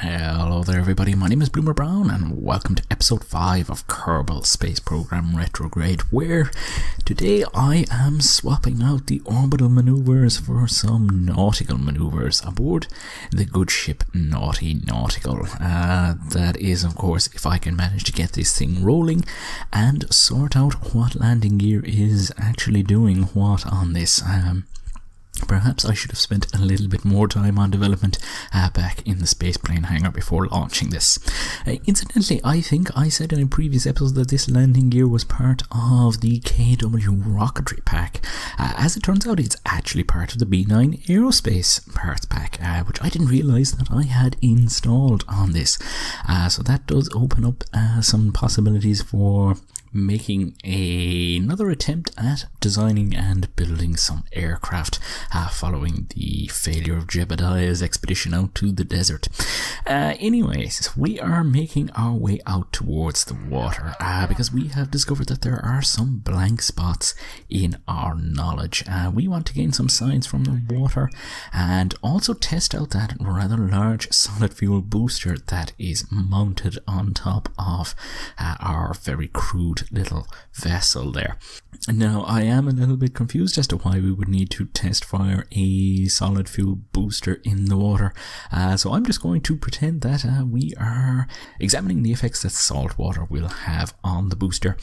Hello there everybody, my name is Bloomer Brown and welcome to episode 5 of Kerbal Space Program Retrograde, where today I am swapping out the orbital maneuvers for some nautical maneuvers aboard the good ship Naughty Nautical. That is, of course, if I can manage to get this thing rolling and sort out what landing gear is actually doing what on this. Perhaps I should have spent a little bit more time on development back in the spaceplane hangar before launching this. Incidentally, I think I said in a previous episode that this landing gear was part of the KW rocketry pack. As it turns out, it's actually part of the B9 aerospace parts pack, which I didn't realise that I had installed on this. So that does open up some possibilities for making another attempt at designing and building some aircraft following the failure of Jebediah's expedition out to the desert. Anyways, we are making our way out towards the water because we have discovered that there are some blank spots in our knowledge. We want to gain some science from the water and also test out that rather large solid fuel booster that is mounted on top of our very crude little vessel there. Now, I am a little bit confused as to why we would need to test fire a solid fuel booster in the water, so I'm just going to pretend that we are examining the effects that salt water will have on the booster,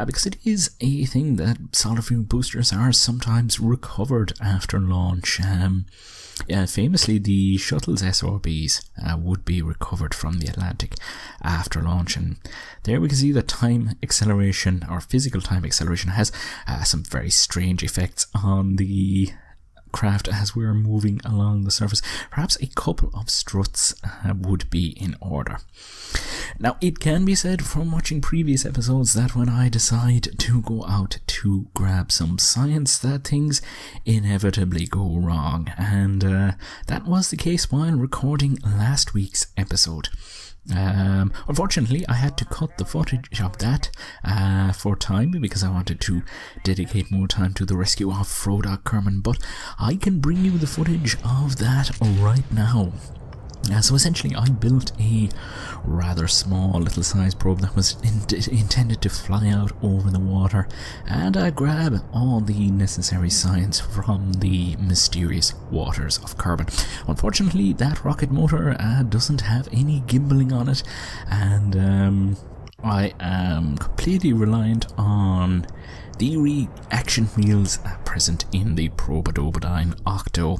because it is a thing that solid fuel boosters are sometimes recovered after launch. Famously, the shuttle's SRBs would be recovered from the Atlantic after launch, and there we can see that time acceleration, or physical time acceleration, has some very strange effects on the craft as we're moving along the surface. Perhaps a couple of struts would be in order. Now, it can be said from watching previous episodes that when I decide to go out to grab some science, that things inevitably go wrong, and that was the case while recording last week's episode. Unfortunately, I had to cut the footage of that for time because I wanted to dedicate more time to the rescue of Frodo Kerbin, but I can bring you the footage of that right now. So essentially, I built a rather small little size probe that was intended to fly out over the water and grab all the necessary science from the mysterious waters of Kerbin. Unfortunately, that rocket motor doesn't have any gimbaling on it, and I am completely reliant on the reaction wheels present in the Probodobodyne Octo.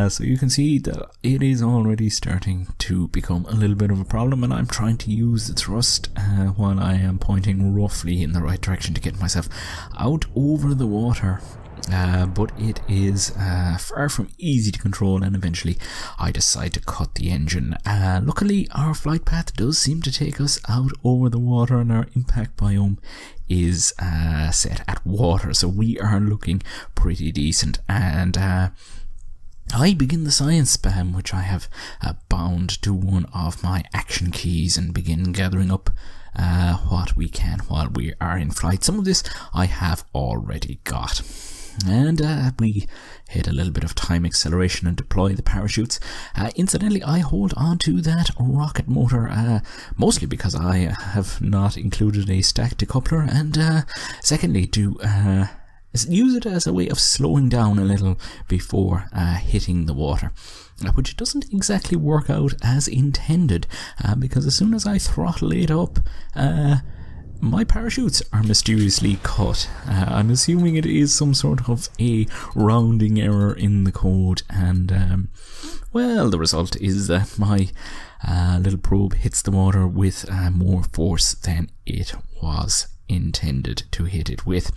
So you can see that it is already starting to become a little bit of a problem, and I'm trying to use the thrust while I am pointing roughly in the right direction to get myself out over the water. But it is far from easy to control, and eventually I decide to cut the engine. Luckily, our flight path does seem to take us out over the water, and our impact biome is set at water, so we are looking pretty decent. And I begin the science spam, which I have bound to one of my action keys, and begin gathering up what we can while we are in flight. Some of this I have already got. And we hit a little bit of time acceleration and deploy the parachutes. Incidentally, I hold on to that rocket motor mostly because I have not included a stack decoupler, and secondly to use it as a way of slowing down a little before hitting the water, which doesn't exactly work out as intended, because as soon as I throttle it up, my parachutes are mysteriously cut. I'm assuming it is some sort of a rounding error in the code, and well, the result is that my little probe hits the water with more force than it was intended to hit it with.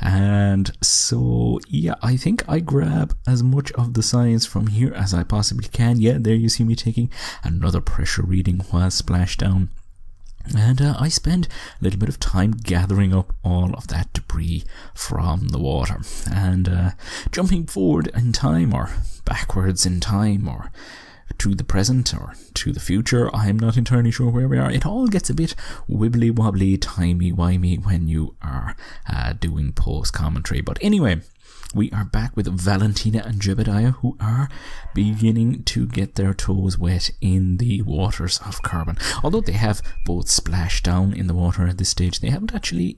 And so yeah, I think I grab as much of the science from here as I possibly can. Yeah, there you see me taking another pressure reading while splashdown. And I spend a little bit of time gathering up all of that debris from the water, and jumping forward in time or backwards in time or to the present or to the future. I'm not entirely sure where we are. It all gets a bit wibbly wobbly, timey wimey when you are doing post commentary. But anyway, we are back with Valentina and Jebediah, who are beginning to get their toes wet in the waters of Kerbin. Although they have both splashed down in the water at this stage, they haven't actually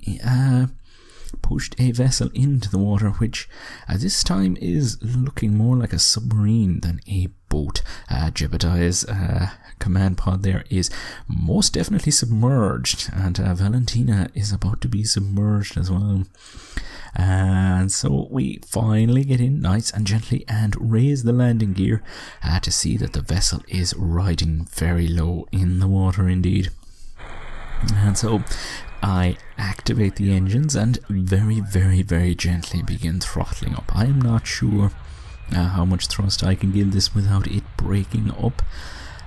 pushed a vessel into the water, which at this time is looking more like a submarine than a boat. Jebediah's command pod there is most definitely submerged, and Valentina is about to be submerged as well. And so we finally get in nice and gently and raise the landing gear to see that the vessel is riding very low in the water indeed. And so I activate the engines and very, very, very gently begin throttling up. I am not sure how much thrust I can give this without it breaking up.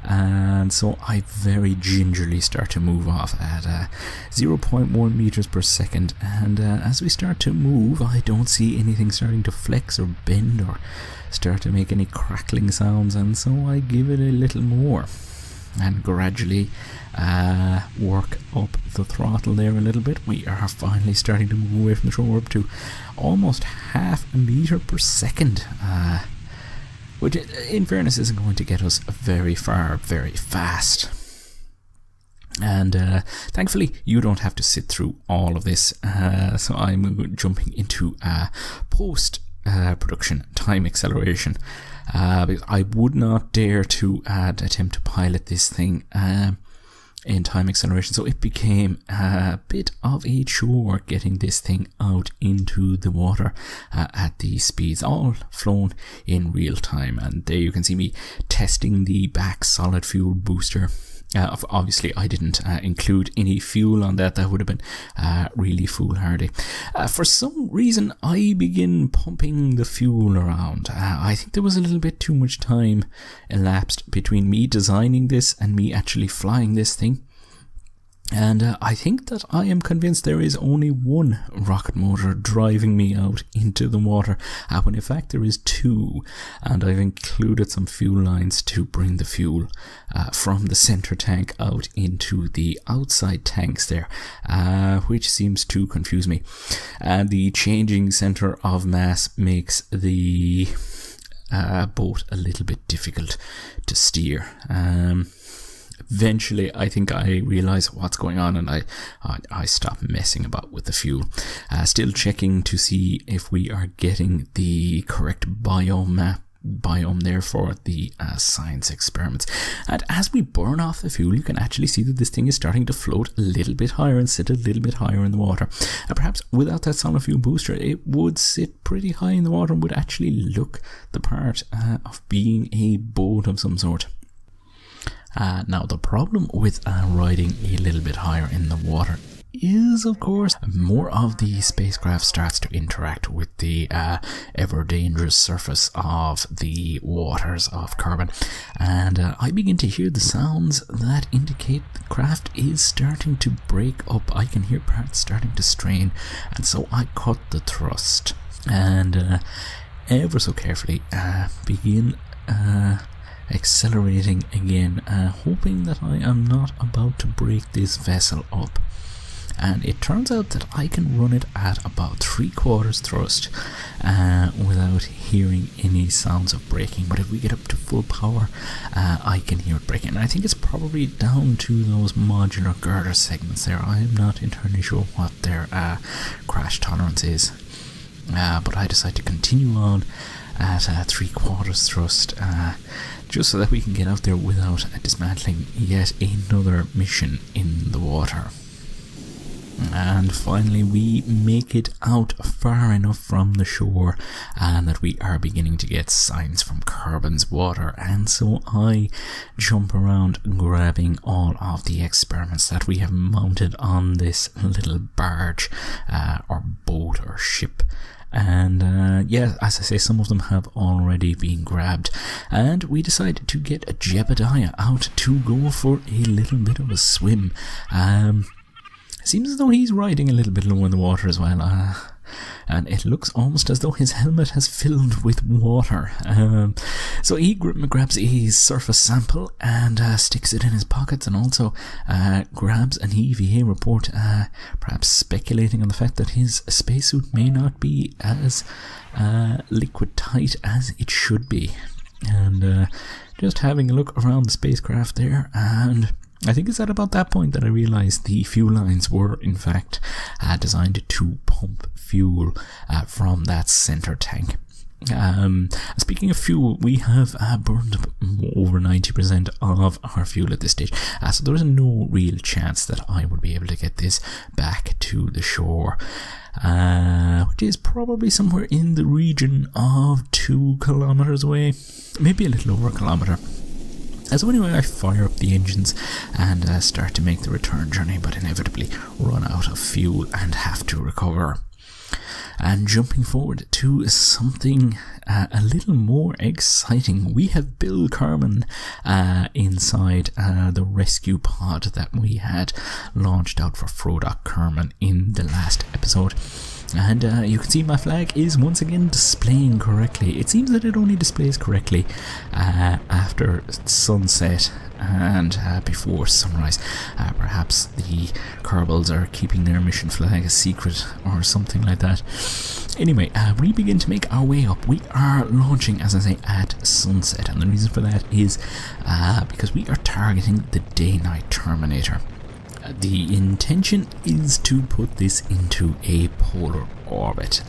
And so I very gingerly start to move off at 0.1 meters per second, and as we start to move, I don't see anything starting to flex or bend or start to make any crackling sounds, and so I give it a little more and gradually work up the throttle there a little bit. We are finally starting to move away from the shore up to almost half a meter per second, which in fairness isn't going to get us very far very fast. And thankfully you don't have to sit through all of this, so I'm jumping into post production time acceleration, because I would not dare to attempt to pilot this thing in time acceleration, so it became a bit of a chore getting this thing out into the water at these speeds, all flown in real time. And there you can see me testing the back solid fuel booster. Obviously I didn't include any fuel on that. That would have been really foolhardy. For some reason I begin pumping the fuel around. I think there was a little bit too much time elapsed between me designing this and me actually flying this thing. And I think that I am convinced there is only one rocket motor driving me out into the water, when in fact there is two, and I've included some fuel lines to bring the fuel from the center tank out into the outside tanks there, which seems to confuse me. And the changing center of mass makes the boat a little bit difficult to steer. Eventually I think I realise what's going on, and I stop messing about with the fuel. Still checking to see if we are getting the correct biome there for the science experiments. And as we burn off the fuel, you can actually see that this thing is starting to float a little bit higher and sit a little bit higher in the water. Perhaps without that solid fuel booster it would sit pretty high in the water and would actually look the part of being a boat of some sort. Now the problem with riding a little bit higher in the water is, of course, more of the spacecraft starts to interact with the ever dangerous surface of the waters of Kerbin, and I begin to hear the sounds that indicate the craft is starting to break up. I can hear parts starting to strain, and so I cut the thrust and ever so carefully begin accelerating again, hoping that I am not about to break this vessel up. And it turns out that I can run it at about 3/4 thrust without hearing any sounds of braking. But if we get up to full power, I can hear it braking. And I think it's probably down to those modular girder segments there. I'm not entirely sure what their crash tolerance is. But I decide to continue on at 3/4 thrust, just so that we can get out there without dismantling yet another mission in the water. And finally we make it out far enough from the shore and that we are beginning to get signs from Kerbin's water, and so I jump around grabbing all of the experiments that we have mounted on this little barge or boat or ship. And yeah, as I say, some of them have already been grabbed, and we decided to get Jebediah out to go for a little bit of a swim. Seems as though he's riding a little bit low in the water as well, and it looks almost as though his helmet has filled with water. So he grabs a surface sample and sticks it in his pockets, and also grabs an EVA report, perhaps speculating on the fact that his spacesuit may not be as liquid tight as it should be. And just having a look around the spacecraft there, and I think it's at about that point that I realised the fuel lines were in fact designed to pump fuel from that centre tank. Speaking of fuel, we have burned over 90% of our fuel at this stage, so there is no real chance that I would be able to get this back to the shore, which is probably somewhere in the region of 2 kilometres away, maybe a little over a kilometre. So anyway, I fire up the engines and start to make the return journey, but inevitably run out of fuel and have to recover. And jumping forward to something a little more exciting, we have Bill Kerbin inside the rescue pod that we had launched out for Frodock Kerbin in the last episode. And you can see my flag is once again displaying correctly. It seems that it only displays correctly after sunset and before sunrise. Perhaps the Kerbals are keeping their mission flag a secret or something like that. Anyway, we begin to make our way up. We are launching, as I say, at sunset, and the reason for that is because we are targeting the day-night terminator. The intention is to put this into a polar orbit.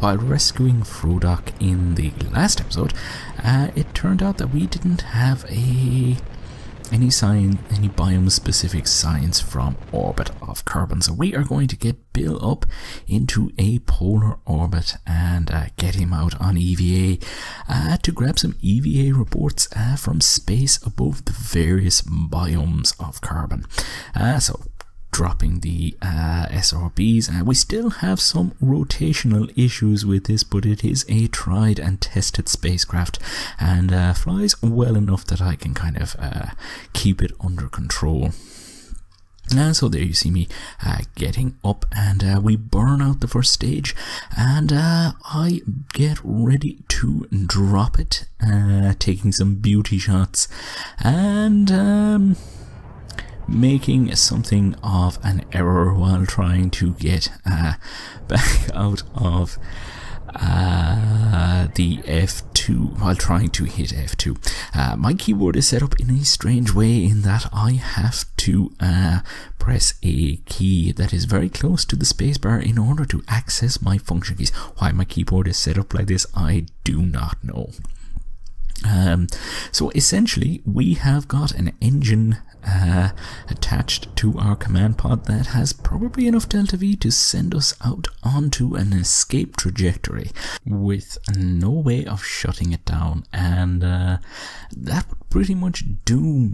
While rescuing Frodock in the last episode, it turned out that we didn't have any biome-specific signs from orbit of Kerbin. So we are going to get Bill up into a polar orbit and get him out on EVA to grab some EVA reports from space above the various biomes of Kerbin. So dropping the SRBs. We still have some rotational issues with this, but it is a tried and tested spacecraft and flies well enough that I can kind of keep it under control. So there you see me getting up, and we burn out the first stage, and I get ready to drop it, taking some beauty shots and making something of an error while trying to get back out of the F2 while trying to hit F2. My keyboard is set up in a strange way in that I have to press a key that is very close to the spacebar in order to access my function keys. Why my keyboard is set up like this, I do not know. So essentially we have got an engine attached to our command pod that has probably enough delta V to send us out onto an escape trajectory with no way of shutting it down, and that would pretty much doom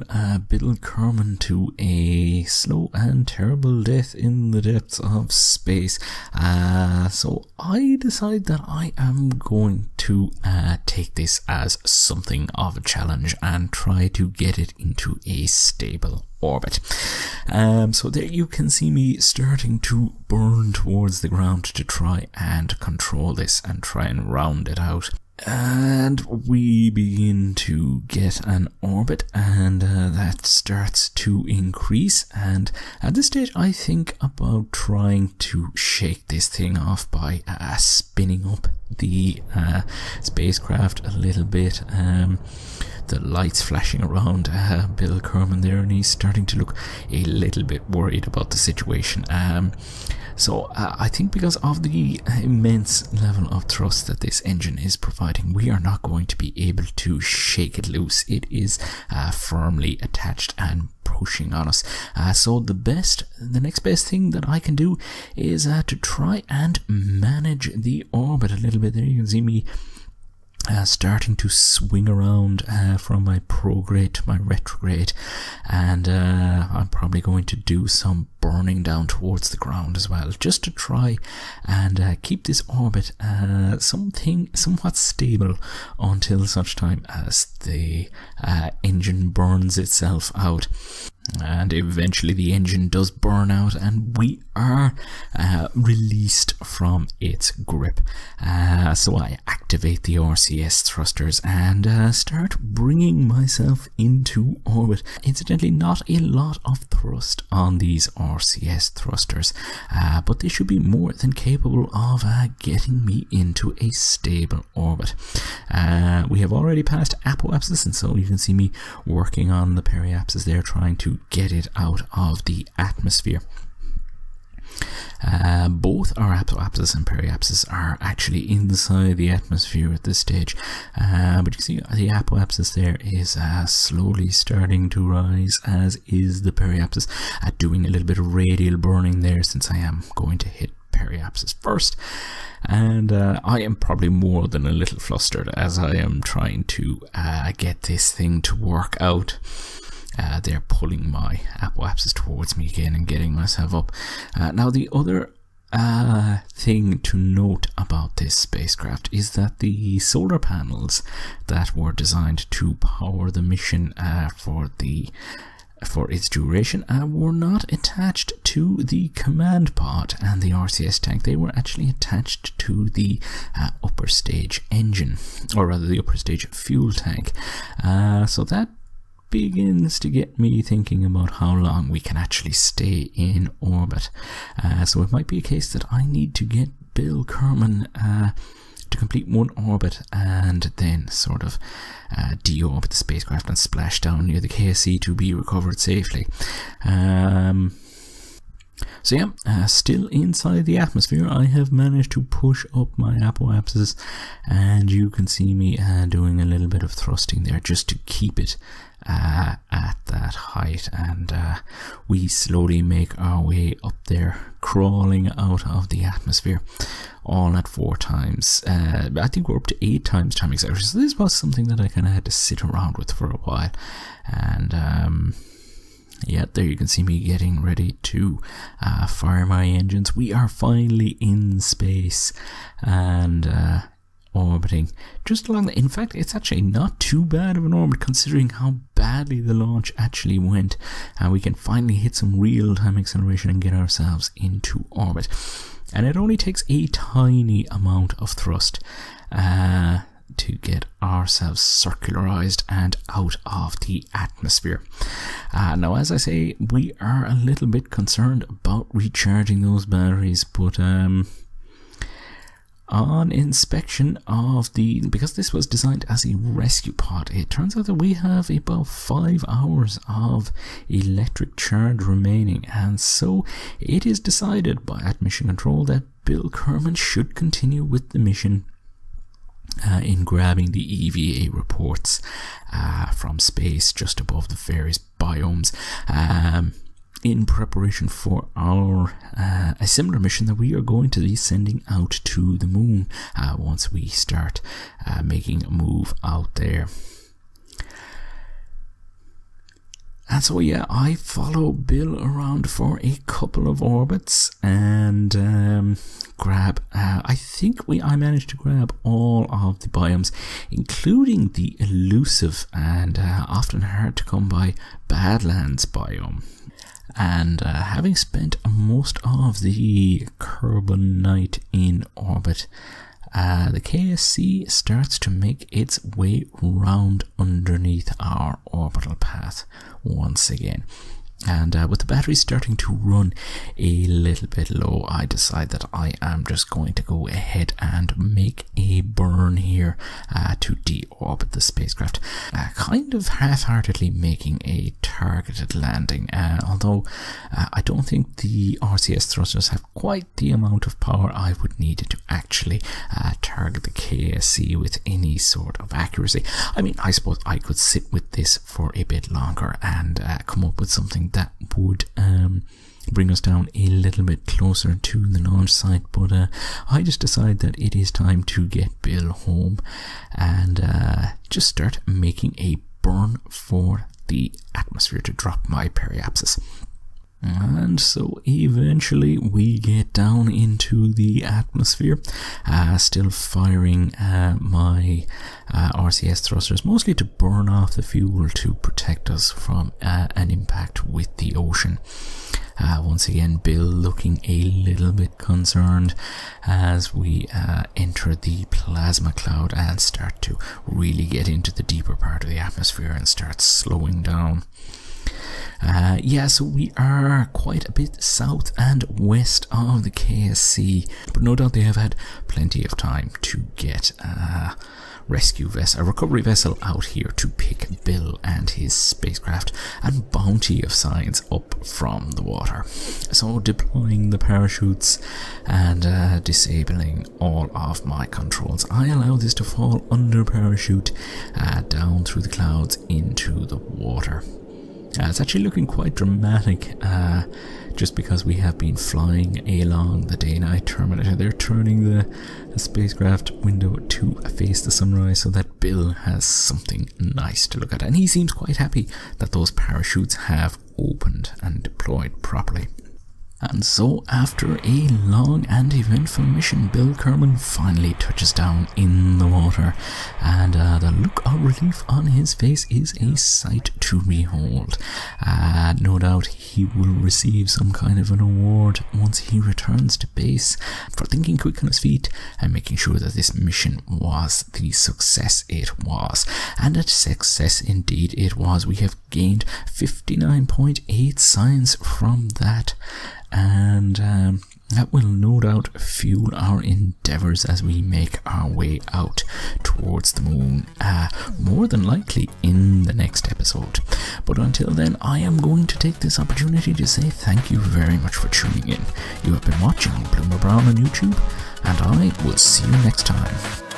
Bill Kerbin to a slow and terrible death in the depths of space. So I decide that I am going to take this as something of a challenge and try to get it into a stable orbit. So there you can see me starting to burn towards the ground to try and control this and try and round it out. And we begin to get an orbit, and that starts to increase, and at this stage I think about trying to shake this thing off by spinning up the spacecraft a little bit. The lights flashing around Bill Kerbin there, and he's starting to look a little bit worried about the situation. So I think because of the immense level of thrust that this engine is providing, we are not going to be able to shake it loose. It is firmly attached and pushing on us. So the next best thing that I can do is to try and manage the orbit a little bit. There you can see me starting to swing around from my prograde to my retrograde, and I'm probably going to do some burning down towards the ground as well, just to try and keep this orbit somewhat stable until such time as the engine burns itself out. And eventually the engine does burn out and we are released from its grip. So I activate the RCS thrusters and start bringing myself into orbit. Incidentally, not a lot of thrust on these RCS thrusters, but they should be more than capable of getting me into a stable orbit. We have already passed apoapsis, and so you can see me working on the periapsis there, trying to get it out of the atmosphere. Both our apoapsis and periapsis are actually inside the atmosphere at this stage, but you see the apoapsis there is slowly starting to rise, as is the periapsis, doing a little bit of radial burning there, since I am going to hit periapsis first. And I am probably more than a little flustered as I am trying to get this thing to work out. They're pulling my apoapsis towards me again and getting myself up. Now the other thing to note about this spacecraft is that the solar panels that were designed to power the mission for its duration were not attached to the command pod and the RCS tank. They were actually attached to the upper stage engine, or rather the upper stage fuel tank. So that begins to get me thinking about how long we can actually stay in orbit. So it might be a case that I need to get Bill Kerbin to complete one orbit and then sort of deorbit the spacecraft and splash down near the KSC to be recovered safely. So yeah, still inside the atmosphere, I have managed to push up my apoapsis, and you can see me doing a little bit of thrusting there just to keep it at that height, and we slowly make our way up there, crawling out of the atmosphere, all at 4 times. I think we're up to 8 times time acceleration, so this was something that I kind of had to sit around with for a while. And yeah, there you can see me getting ready to fire my engines. We are finally in space and orbiting just along the... In fact, it's actually not too bad of an orbit considering how badly the launch actually went. We can finally hit some real-time acceleration and get ourselves into orbit. And it only takes a tiny amount of thrust to get ourselves circularized and out of the atmosphere. Now, as I say, we are a little bit concerned about recharging those batteries, but on inspection of because this was designed as a rescue pod, it turns out that we have about 5 hours of electric charge remaining, and so it is decided by Mission Control that Bill Kerbin should continue with the mission in grabbing the EVA reports from space just above the various biomes, in preparation for our a similar mission that we are going to be sending out to the moon once we start making a move out there. And so yeah, I follow Bill around for a couple of orbits and grab, I think I managed to grab all of the biomes, including the elusive and often hard to come by Badlands biome. And having spent most of the Kerbal night in orbit, the KSC starts to make its way round underneath our orbital path once again. And with the battery starting to run a little bit low, I decide that I am just going to go ahead and make a burn here to deorbit the spacecraft. Kind of half-heartedly making a targeted landing, although I don't think the RCS thrusters have quite the amount of power I would need to actually target the KSC with any sort of accuracy. I mean, I suppose I could sit with this for a bit longer and come up with something that would bring us down a little bit closer to the launch site, but I just decide that it is time to get Bill home and just start making a burn for the atmosphere to drop my periapsis. And so eventually we get down into the atmosphere, still firing my RCS thrusters, mostly to burn off the fuel to protect us from an impact with the ocean. Once again, Bill looking a little bit concerned as we enter the plasma cloud and start to really get into the deeper part of the atmosphere and start slowing down. So we are quite a bit south and west of the KSC, but no doubt they have had plenty of time to get a recovery vessel out here to pick Bill and his spacecraft and bounty of science up from the water. So deploying the parachutes and disabling all of my controls, I allow this to fall under parachute down through the clouds into the water. It's actually looking quite dramatic, just because we have been flying along the day-night terminator. They're turning the spacecraft window to face the sunrise so that Bill has something nice to look at. And he seems quite happy that those parachutes have opened and deployed properly. And so, after a long and eventful mission, Bill Kerbin finally touches down in the water, and the look of relief on his face is a sight to behold. No doubt he will receive some kind of an award once he returns to base for thinking quick on his feet and making sure that this mission was the success it was. And a success indeed it was. We have gained 59.8 science from that. And that will no doubt fuel our endeavours as we make our way out towards the moon, more than likely in the next episode. But until then, I am going to take this opportunity to say thank you very much for tuning in. You have been watching Bloomer Brown on YouTube, and I will see you next time.